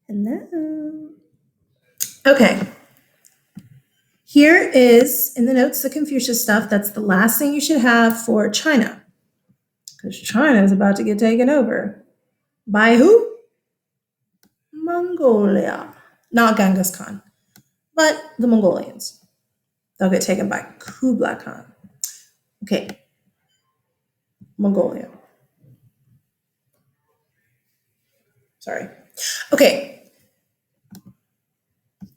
Hello. Okay, here is in the notes the Confucius stuff. That's the last thing you should have for China, because China is about to get taken over. By who? Mongolia. Not Genghis Khan, but the Mongolians. They'll get taken by Kublai Khan. Okay, Mongolia. Sorry. Okay,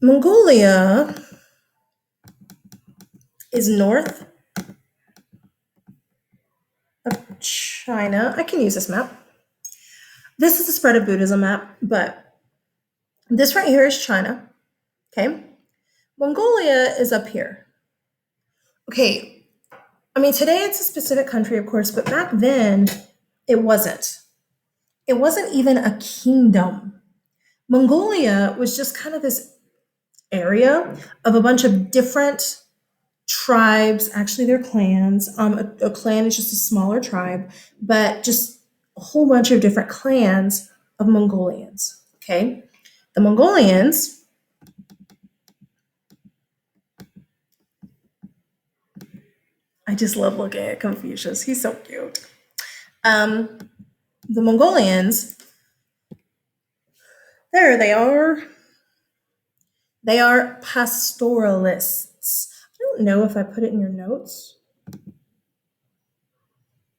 Mongolia is north of China. I can use this map. This is the spread of Buddhism map, but this right here is China. Okay. Mongolia is up here. Okay. I mean, today it's a specific country, of course, but back then it wasn't. It wasn't even a kingdom. Mongolia was just kind of this area of a bunch of different tribes. Actually, they're clans. A clan is just a smaller tribe, but just a whole bunch of different clans of Mongolians. Okay. The Mongolians, I just love looking at Confucius. He's so cute. Um, the Mongolians, there they are. They are pastoralists. I don't know if I put it in your notes.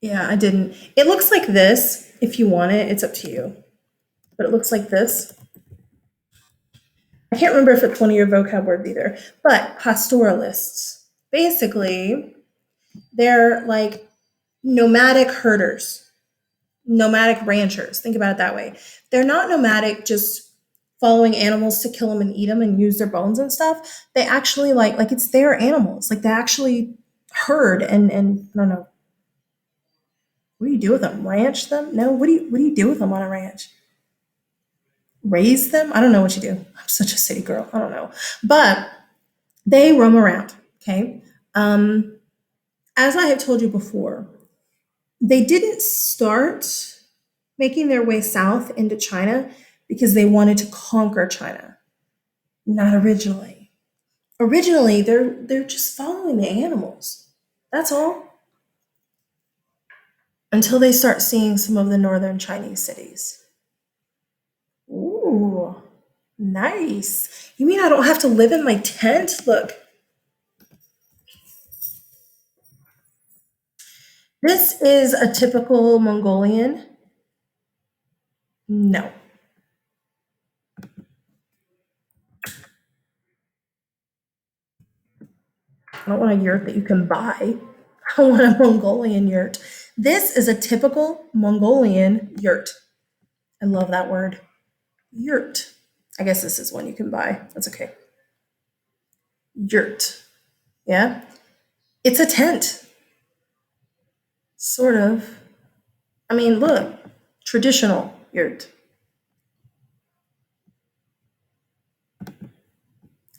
Yeah, I didn't. It looks like this. If you want it, it's up to you. But it looks like this. I can't remember if it's one of your vocab words either. But pastoralists, basically, they're like nomadic herders, nomadic ranchers. Think about it that way. They're not nomadic just following animals to kill them and eat them and use their bones and stuff. They actually like it's their animals. Like they actually herd and I don't know. What do you do with them? Ranch them? No. What do you do with them on a ranch? Raise them? I don't know what you do. I'm such a city girl. I don't know. But they roam around. Okay. Um, as I have told you before, they didn't start making their way south into China because they wanted to conquer China. Not originally. Originally, they're just following the animals. That's all. Until they start seeing some of the northern Chinese cities. Ooh, nice. You mean I don't have to live in my tent? Look, this is a typical Mongolian. No, I don't want a yurt that you can buy. I want a Mongolian yurt. This is a typical Mongolian yurt. I love that word. Yurt. I guess this is one you can buy. That's okay. Yurt. Yeah. It's a tent. Sort of. I mean, look. Traditional yurt.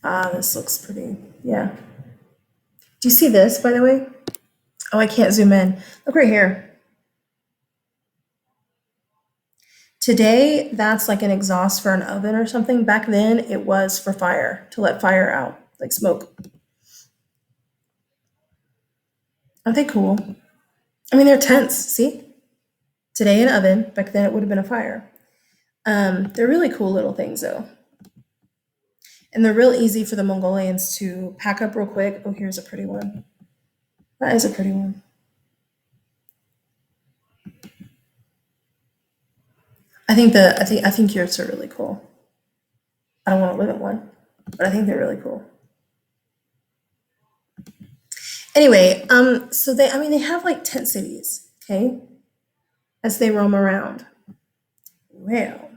Ah, this looks pretty. Yeah. Do you see this, by the way? Oh, I can't zoom in. Look right here. Today, that's like an exhaust for an oven or something. Back then, it was for fire, to let fire out, like smoke. Aren't they cool? I mean, they're tents, see? Today, an oven. Back then, it would have been a fire. They're really cool little things, though. And they're real easy for the Mongolians to pack up real quick. Oh, here's a pretty one. That is a pretty one. I think yurts are really cool. I don't want to live in one, but I think they're really cool. Anyway, so they have like tent cities, okay, as they roam around. Well,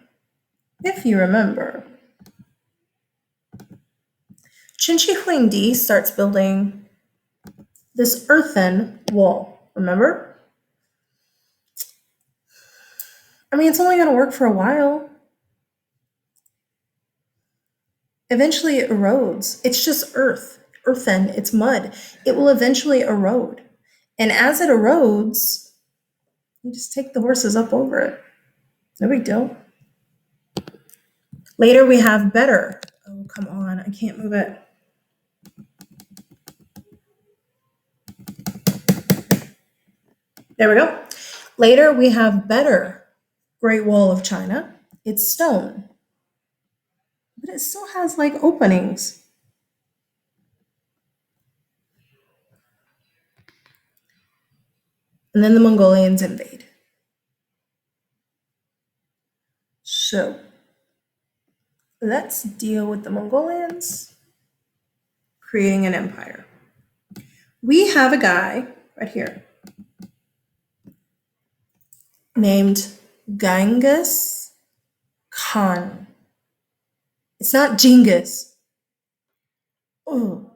if you remember, Qin Shi Huangdi starts building this earthen wall. Remember? I mean, it's only going to work for a while. Eventually, it erodes. It's just earth, earthen. It's mud. It will eventually erode, and as it erodes, you just take the horses up over it. No big deal. Later we have better. Oh, come on, I can't move it. There we go. Later we have better Great Wall of China. It's stone, but it still has like openings. And then the Mongolians invade. So let's deal with the Mongolians creating an empire. We have a guy right here named Genghis Khan. It's not Genghis. Oh,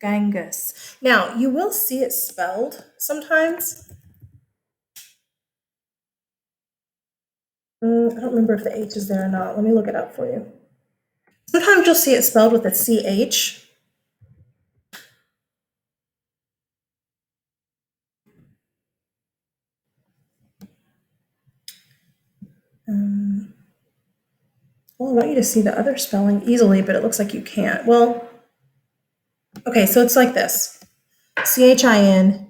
Genghis. Now, you will see it spelled sometimes. I don't remember if the H is there or not. Let me look it up for you. Sometimes you'll see it spelled with a CH. Um, well, I want you to see the other spelling easily, but it looks like you can't. Well, okay, so it's like this: Chinggis.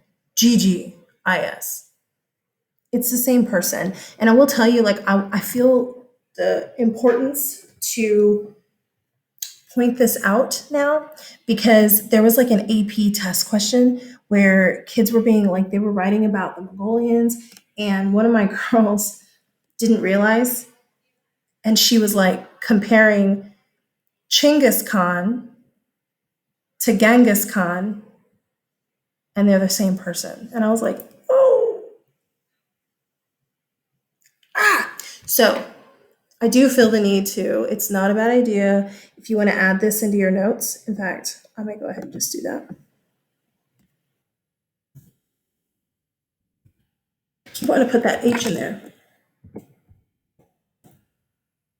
It's the same person. And I will tell you, like, I feel the importance to point this out now because there was like an AP test question where kids were being like, they were writing about the Mongolians, and one of my girls didn't realize, and she was like comparing Chinggis Khan to Genghis Khan, and they're the same person. And I was like, oh, ah. So I do feel the need to. It's not a bad idea if you want to add this into your notes. In fact, I might go ahead and just do that. You want to put that H in there.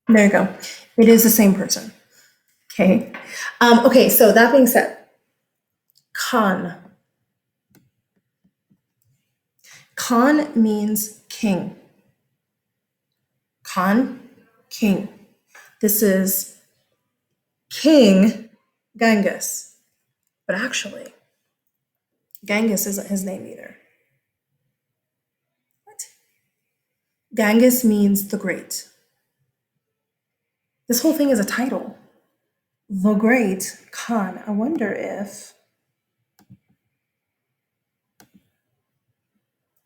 There you go. It is the same person. Okay. Okay, so that being said, Khan. Khan means king. Khan, king. This is King Genghis. But actually, Genghis isn't his name either. What? Genghis means the great. This whole thing is a title. The Great Khan. I wonder if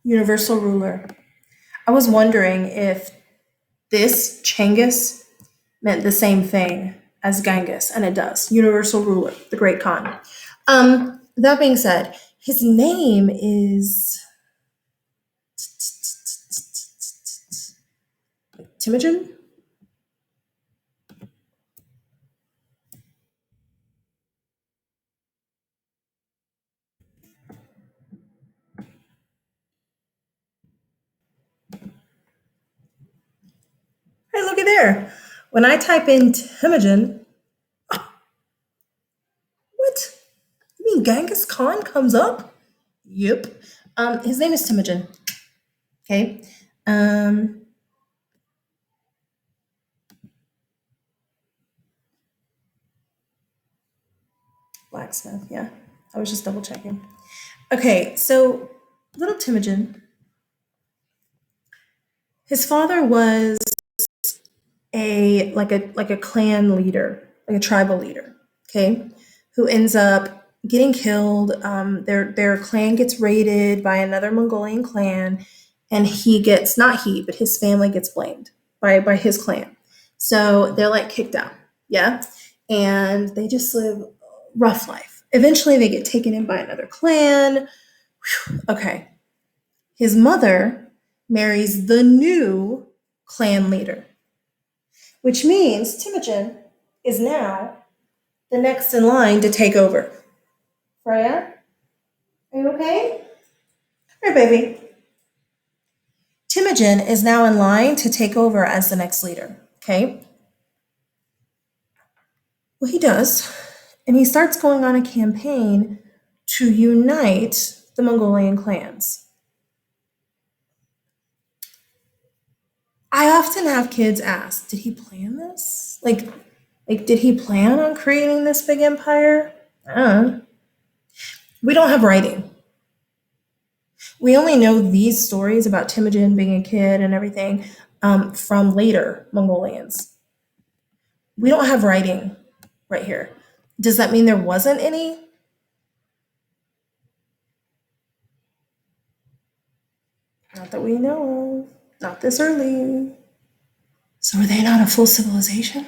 universal ruler. I was wondering if this Chenggis meant the same thing as Genghis, and it does. Universal ruler, the Great Khan. That being said, his name is Temujin. Hey, looky there. When I type in Temujin, what? You mean Genghis Khan comes up? Yep. His name is Temujin. Okay. Um, Blacksmith. Yeah. I was just double checking. Okay, so little Temujin, his father was a clan leader, like a tribal leader. Okay, who ends up getting killed. Their clan gets raided by another Mongolian clan, and he gets not he, but his family gets blamed by his clan. So they're like kicked out. Yeah, and they just live a rough life. Eventually, they get taken in by another clan. Whew, okay, his mother marries the new clan leader, which means Temujin is now the next in line to take over. Freya, are you okay? Here, baby. Temujin is now in line to take over as the next leader. Okay? Well, he does. And he starts going on a campaign to unite the Mongolian clans. I often have kids ask, did he plan this? Like, did he plan on creating this big empire? Uh, we don't have writing. We only know these stories about Temujin being a kid and everything from later Mongolians. We don't have writing right here. Does that mean there wasn't any? Not that we know of. Not this early. So are they not a full civilization?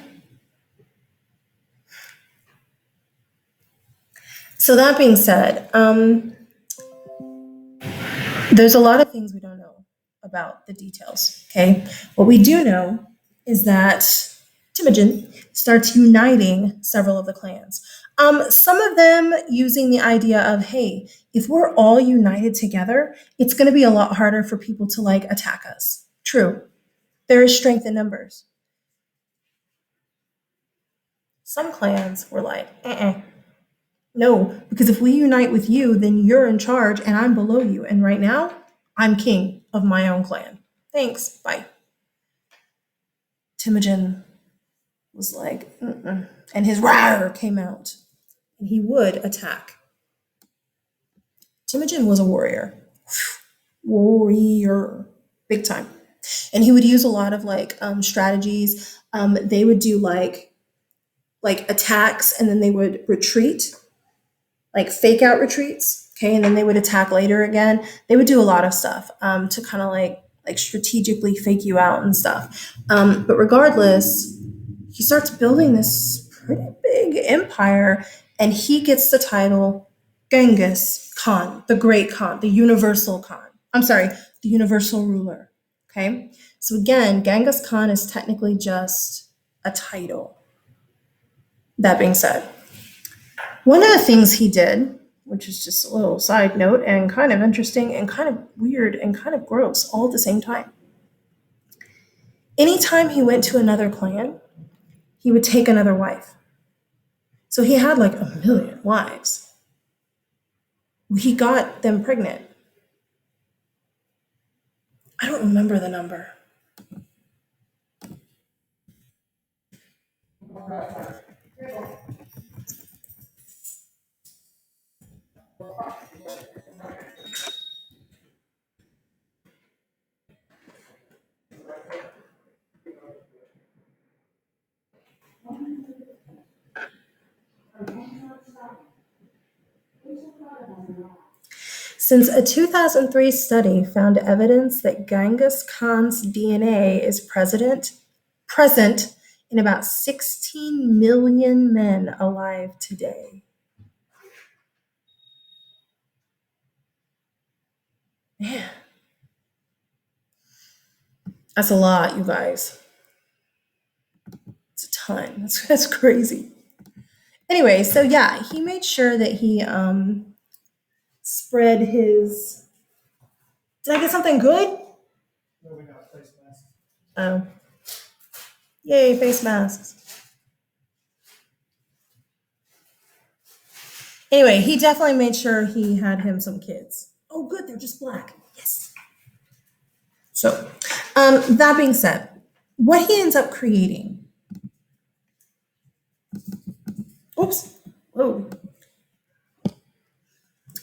So that being said, there's a lot of things we don't know about the details. Okay, what we do know is that Temujin starts uniting several of the clans. Some of them using the idea of, hey, if we're all united together, it's going to be a lot harder for people to like attack us. True, there is strength in numbers. Some clans were like, no, because if we unite with you, then you're in charge and I'm below you. And right now, I'm king of my own clan. Thanks, bye. Temujin was like, mm-mm. And his rar came out, and he would attack. Temujin was a warrior, warrior, big time, and he would use a lot of like strategies. They would do like attacks, and then they would retreat, like fake out retreats. Okay, and then they would attack later again. They would do a lot of stuff to kind of like strategically fake you out and stuff. But regardless, he starts building this pretty big empire, and he gets the title Genghis Khan, the Great Khan, the Universal Khan. I'm sorry, the Universal Ruler. Okay, so again, Genghis Khan is technically just a title. That being said, one of the things he did, which is just a little side note and kind of interesting and kind of weird and kind of gross all at the same time, anytime he went to another clan, he would take another wife. So he had like a million wives. He got them pregnant. I don't remember the number. Since a 2003 study found evidence that Genghis Khan's DNA is present in about 16 million men alive today. Man, that's a lot, you guys. It's a ton. That's crazy. Anyway, so yeah, he made sure that he spread his. Did I get something good? Oh, yay, face masks. Anyway, he definitely made sure he had him some kids. Oh, good, they're just black. Yes. So, that being said, what he ends up creating, oops, whoa,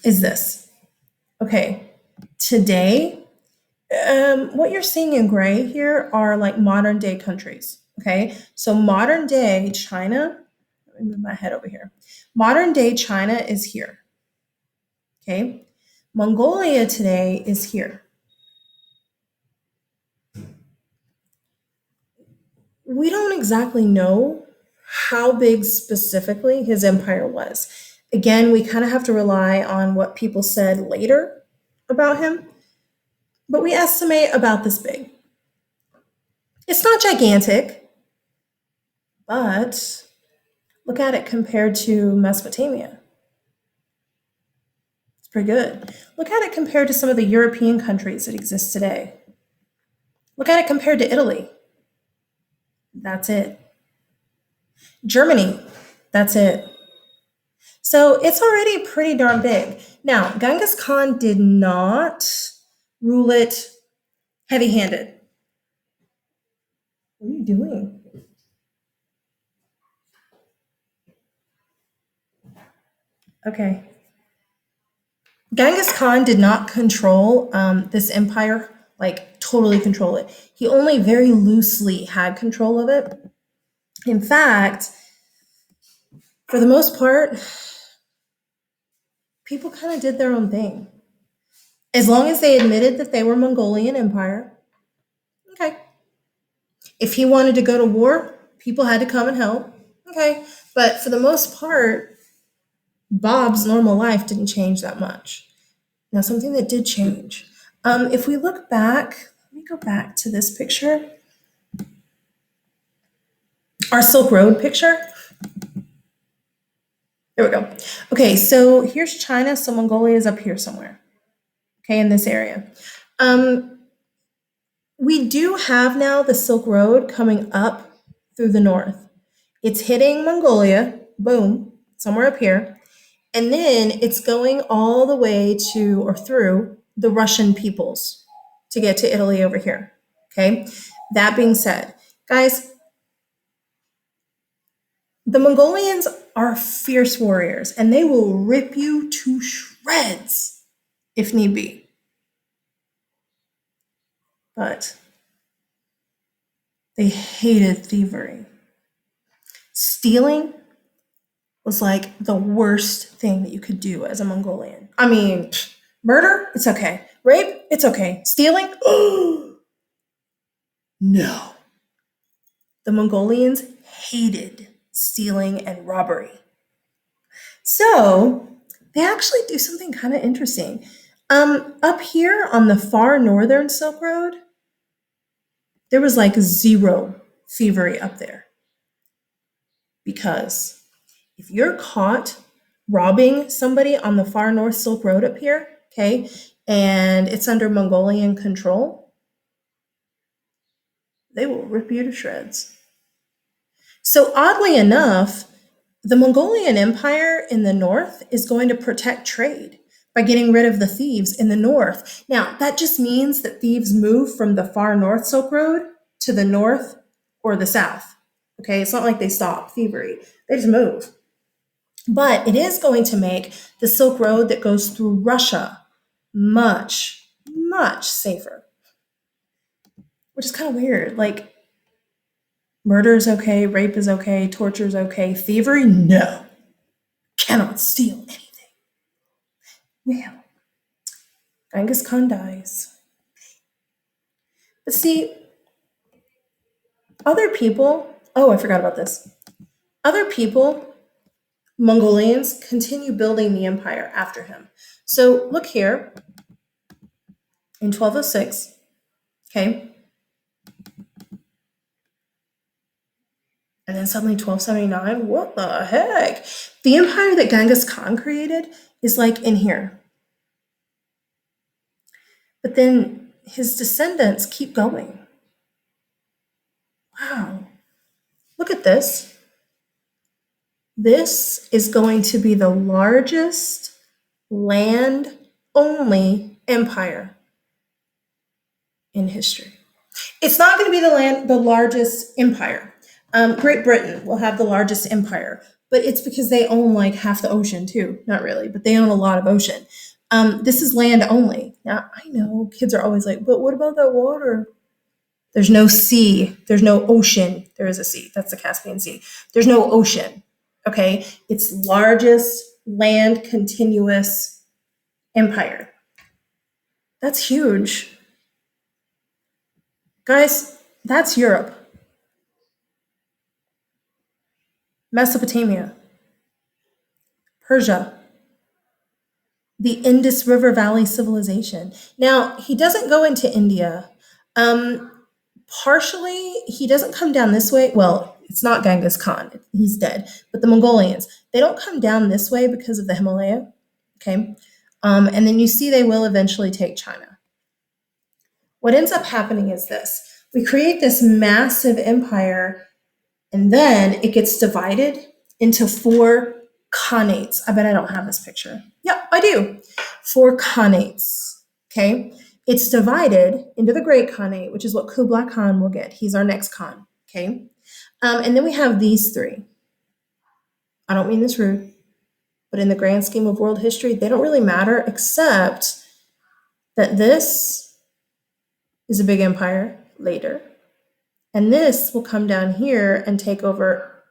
is this. Okay, today, what you're seeing in gray here are like modern day countries. Okay, so modern day China, let me move my head over here. Modern day China is here. Okay, Mongolia today is here. We don't exactly know how big specifically his empire was. Again, we kind of have to rely on what people said later about him, but we estimate about this big. It's not gigantic, but look at it compared to Mesopotamia. It's pretty good. Look at it compared to some of the European countries that exist today. Look at it compared to Italy. That's it. Germany. That's it. So it's already pretty darn big. Now, Genghis Khan did not rule it heavy handed. What are you doing? Okay. Genghis Khan did not control this empire, like totally control it. He only very loosely had control of it. In fact, for the most part, people kind of did their own thing. As long as they admitted that they were Mongolian Empire, okay. If he wanted to go to war, people had to come and help, okay. But for the most part, Bob's normal life didn't change that much. Now, something that did change. If we look back, let me go back to this picture. Our Silk Road picture. There we go. Okay, so here's China. So Mongolia is up here somewhere. Okay, in this area. We do have now the Silk Road coming up through the north. It's hitting Mongolia, boom, somewhere up here. And then it's going all the way to or through the Russian peoples to get to Italy over here. Okay. That being said, guys, the Mongolians are fierce warriors and they will rip you to shreds if need be. But they hated thievery. Stealing was like the worst thing that you could do as a Mongolian. I mean, murder, it's okay. Rape, it's okay. Stealing, oh no. The Mongolians hated stealing and robbery. So they actually do something kind of interesting. Up here on the far northern Silk Road, there was like zero thievery up there. Because if you're caught robbing somebody on the far north Silk Road up here, okay, and it's under Mongolian control, they will rip you to shreds. So, oddly enough, the Mongolian Empire in the north is going to protect trade by getting rid of the thieves in the north. Now, that just means that thieves move from the far north Silk Road to the north or the south. Okay, it's not like they stop thievery, they just move. But it is going to make the Silk Road that goes through Russia much, much safer, which is kind of weird. Like, murder is okay, rape is okay, torture is okay, thievery, no. Cannot steal anything. Well, Genghis Khan dies. But see, other people, oh, I forgot about this. Other people, Mongolians, continue building the empire after him. So look here, in 1206, okay, and then suddenly 1279, what the heck? The empire that Genghis Khan created is like in here. But then his descendants keep going. Wow. Look at this. This is going to be the largest land only empire in history. It's not going to be the largest empire. Great Britain will have the largest empire, but it's because they own like half the ocean too. Not really, but they own a lot of ocean. This is land only. Now I know kids are always like, but what about that water? There's no sea. There's no ocean. There is a sea. That's the Caspian Sea. There's no ocean. Okay, it's largest land continuous empire. That's huge. Guys, that's Europe, Mesopotamia, Persia, the Indus River Valley civilization. Now, he doesn't go into India. Partially, he doesn't come down this way. Well, it's not Genghis Khan, he's dead, but the Mongolians, they don't come down this way because of the Himalaya. Okay. And then you see they will eventually take China. What ends up happening is this: we create this massive empire, and then it gets divided into four khanates. I bet I don't have this picture. Yeah, I do. Four khanates. Okay. It's divided into the Great Khanate, which is what Kublai Khan will get. He's our next Khan. Okay. And then we have these three. I don't mean this rude. but in the grand scheme of world history, they don't really matter, except that this is a big empire later. And this will come down here and take over,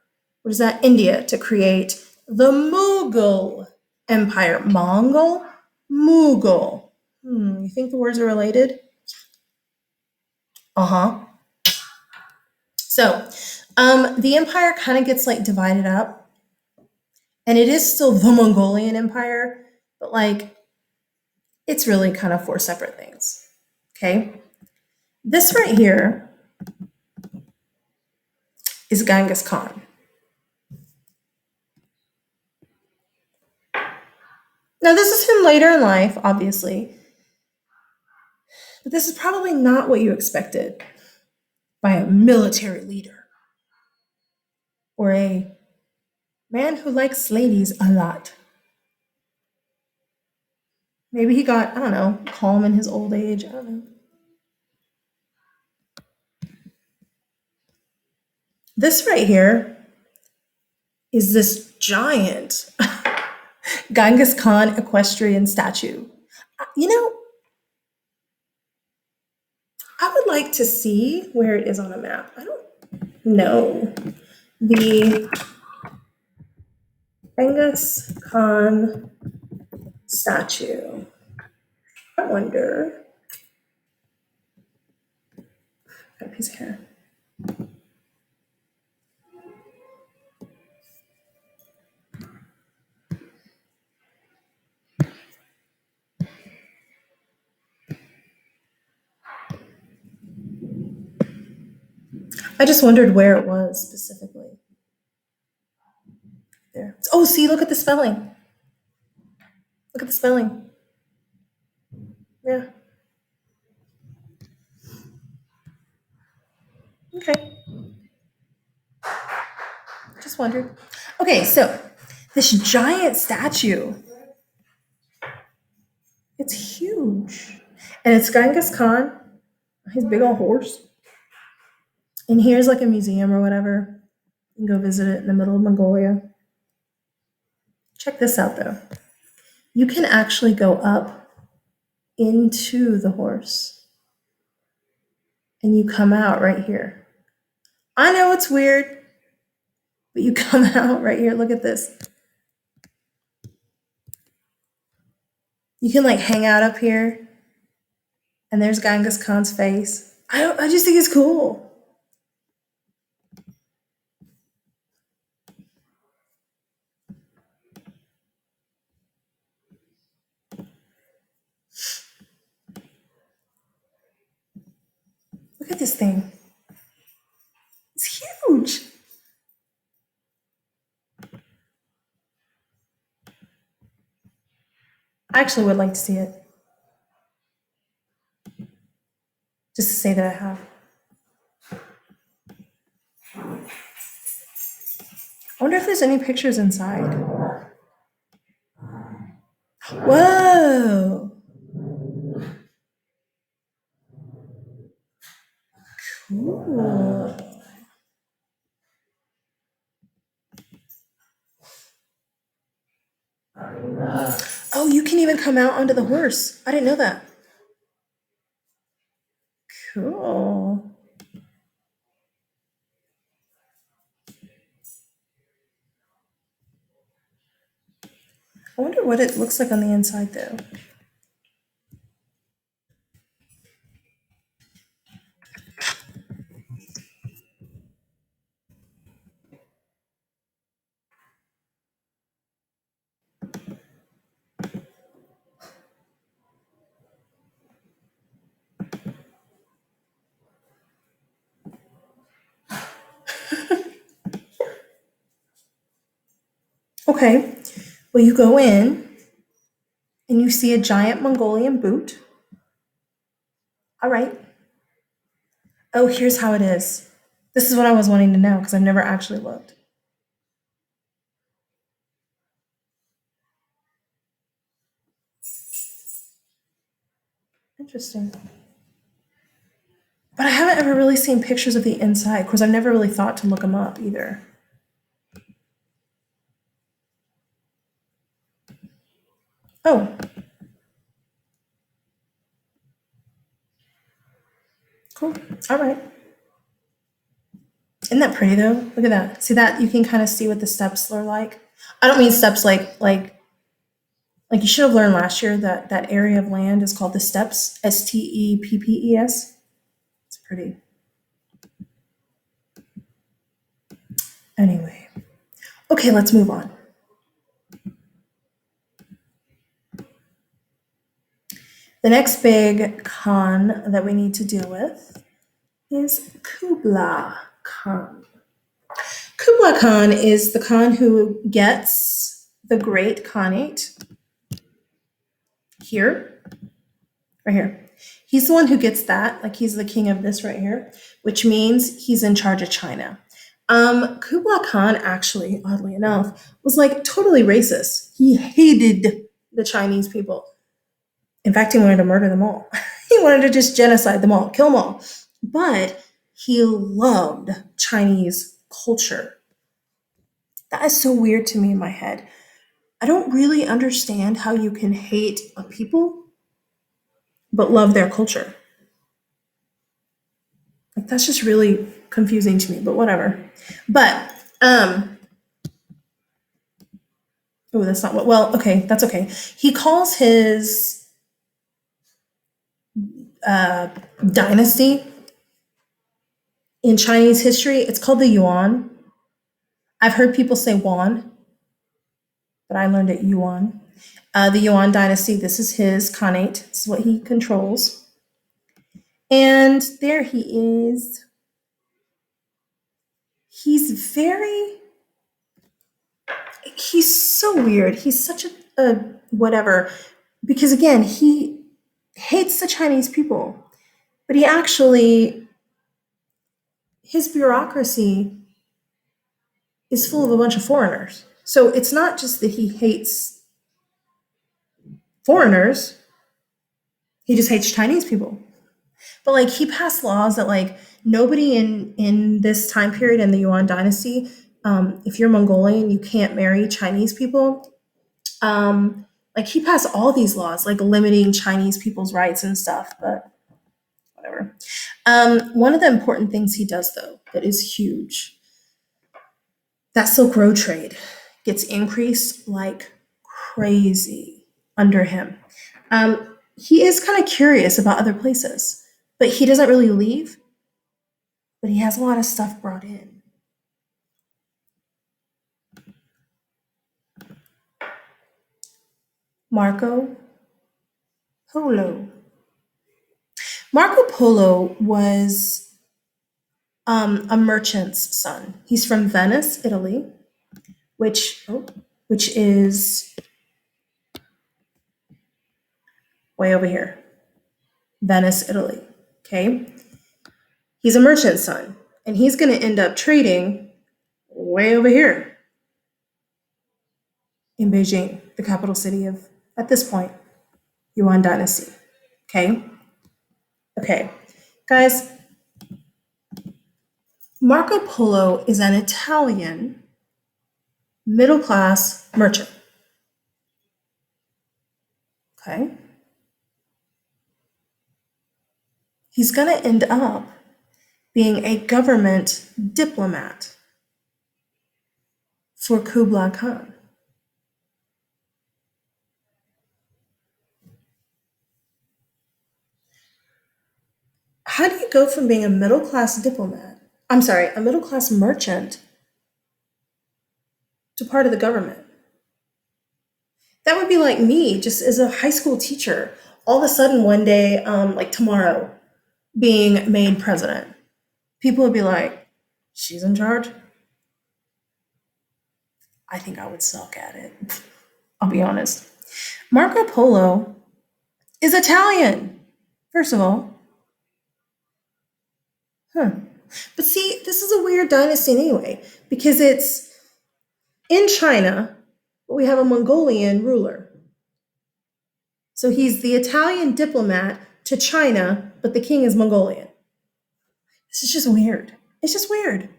what is that? India, to create the Mughal Empire. Mongol? Mughal. You think the words are related? Uh huh. So, the empire kind of gets like divided up, and it is still the Mongolian Empire, but like it's really kind of four separate things. Okay? This right here is Genghis Khan. Now, this is him later in life, obviously, but this is probably not what you expected by a military leader or a man who likes ladies a lot. Maybe he got, I don't know, calm in his old age. I don't know. This right here is this giant Genghis Khan equestrian statue. You know, I would like to see where it is on a map. I don't know. The Genghis Khan statue. I wonder. Got a piece of hair. I just wondered where it was specifically. There. Oh, see, look at the spelling. Look at the spelling. Yeah. Okay. Just wondered. Okay, so this giant statue, it's huge. And it's Genghis Khan, his big old horse. And here's like a museum or whatever. You can go visit it in the middle of Mongolia. Check this out though. You can actually go up into the horse and you come out right here. I know it's weird, but you come out right here. Look at this. You can like hang out up here and there's Genghis Khan's face. I just think it's cool. Look at this thing. It's huge. I actually would like to see it. Just to say that I have. I wonder if there's any pictures inside. Whoa. Cool. Oh, you can even come out onto the horse. I didn't know that. Cool. I wonder what it looks like on the inside though. Okay. Well, you go in and you see a giant Mongolian boot. All right. Oh, here's how it is. This is what I was wanting to know because I've never actually looked. Interesting. But I haven't ever really seen pictures of the inside because I've never really thought to look them up either. Oh, cool. All right. Isn't that pretty though? Look at that. See that? You can kind of see what the steps are like. I don't mean steps like you should have learned last year that that area of land is called the steppes. Steppes. It's pretty. Anyway. Okay, let's move on. The next big Khan that we need to deal with is Kublai Khan. Kublai Khan is the Khan who gets the Great Khanate here, right here. He's the one who gets that, like he's the king of this right here, which means he's in charge of China. Kublai Khan actually, oddly enough, was like totally racist. He hated the Chinese people. In fact, he wanted to murder them all. He wanted to just genocide them all, kill them all. But he loved Chinese culture. That is so weird to me in my head. I don't really understand how you can hate a people but love their culture. Like that's just really confusing to me, but whatever. But oh, that's not what. Well, okay, that's okay. He calls his uh, dynasty in Chinese history. It's called the Yuan. I've heard people say Wan, but I learned it Yuan. The Yuan dynasty. This is his Khanate. This is what he controls. And there he is. He's very. He's so weird. He's such a whatever. Because again, he hates the Chinese people, but he actually his bureaucracy is full of a bunch of foreigners. So it's not just that he hates foreigners, he just hates Chinese people. But like he passed laws that like nobody in this time period in the Yuan dynasty, if you're Mongolian, you can't marry Chinese people. Like he passed all these laws like limiting Chinese people's rights and stuff, but whatever. One of the important things he does though that is huge, that Silk Road trade gets increased like crazy under him. He is kind of curious about other places, but he doesn't really leave, but he has a lot of stuff brought in. Marco Polo. Marco Polo was a merchant's son. He's from Venice, Italy, which is way over here. Venice, Italy. Okay, he's a merchant's son, and he's going to end up trading way over here in Beijing, the capital city of, at this point, Yuan Dynasty. Okay? Okay. Guys, Marco Polo is an Italian middle class merchant. Okay? He's going to end up being a government diplomat for Kublai Khan. How do you go from being a middle class diplomat, I'm sorry, a middle class merchant to part of the government? That would be like me, just as a high school teacher, all of a sudden one day, like tomorrow, being made president. People would be like, she's in charge? I think I would suck at it. I'll be honest. Marco Polo is Italian, first of all. Huh. But see, this is a weird dynasty anyway, because it's in China, but we have a Mongolian ruler. So he's the Italian diplomat to China, but the king is Mongolian. This is just weird. It's just weird.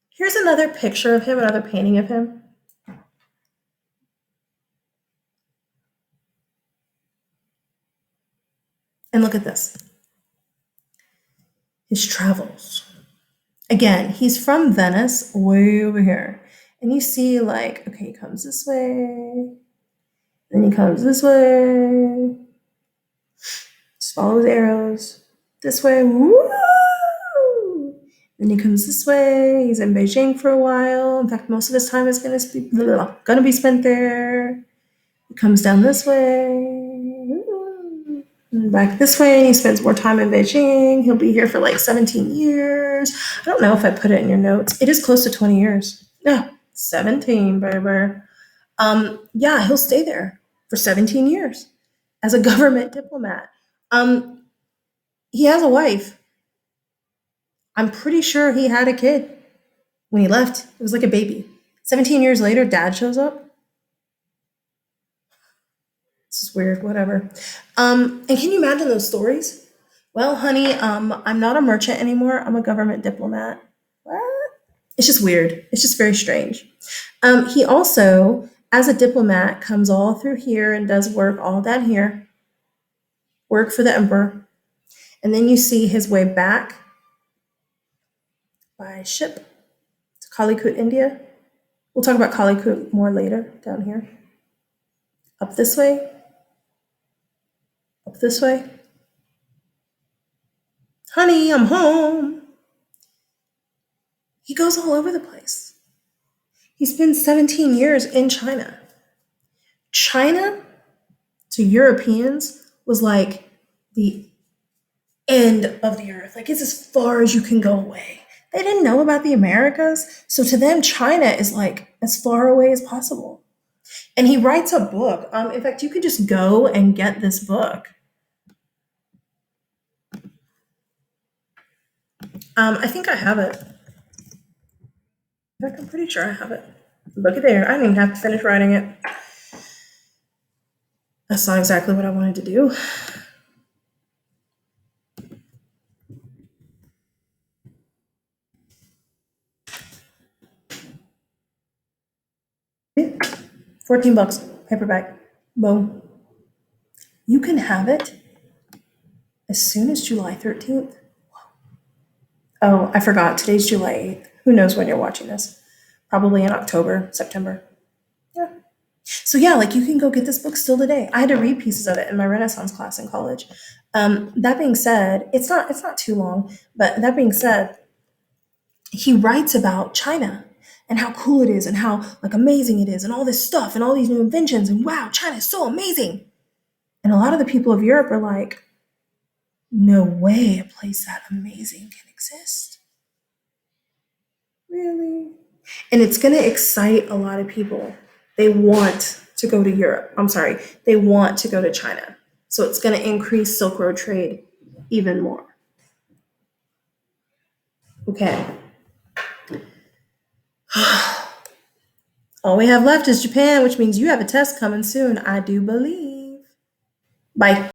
Here's another picture of him, another painting of him. And look at this, his travels. Again, he's from Venice, way over here. And you see, like, okay, he comes this way, then he comes this way, just follow the arrows. This way, woo! Then he comes this way. He's in Beijing for a while. In fact, most of his time is gonna be spent there. He comes down this way, and back this way, and he spends more time in Beijing. He'll be here for like 17 years. I don't know if I put it in your notes. It is close to 20 years. Yeah, 17, baby. Yeah, he'll stay there for 17 years as a government diplomat. Um, he has a wife. I'm pretty sure he had a kid when he left. It was like a baby. 17 years later, dad shows up. This is weird, whatever. And can you imagine those stories? Well, honey, I'm not a merchant anymore. I'm a government diplomat. What? It's just weird. It's just very strange. He also, as a diplomat, comes all through here and does work all down here, work for the emperor. And then you see his way back by ship to Kalikut, India. We'll talk about Kalikut more later down here. Up this way, up this way. Honey, I'm home. He goes all over the place. He spends 17 years in China. China to Europeans was like the end of the earth. Like it's as far as you can go away. They didn't know about the Americas. So to them, China is like as far away as possible. And he writes a book. In fact, you could just go and get this book. I think I have it. In fact, I'm pretty sure I have it. Look at there. I didn't even have to finish writing it. That's not exactly what I wanted to do. $14, paperback. Boom. You can have it as soon as July 13th. Oh, I forgot. Today's July 8th. Who knows when you're watching this? Probably in October, September. Yeah. So yeah, like you can go get this book still today. I had to read pieces of it in my Renaissance class in college. That being said, it's not too long, but that being said, he writes about China and how cool it is and how like amazing it is and all this stuff and all these new inventions and wow, China is so amazing. And a lot of the people of Europe are like, no way a place that amazing can exist. Really? And it's going to excite a lot of people. They want to go to Europe. I'm sorry, they want to go to China. So it's going to increase Silk Road trade even more. Okay. All we have left is Japan, which means you have a test coming soon, I do believe. Bye.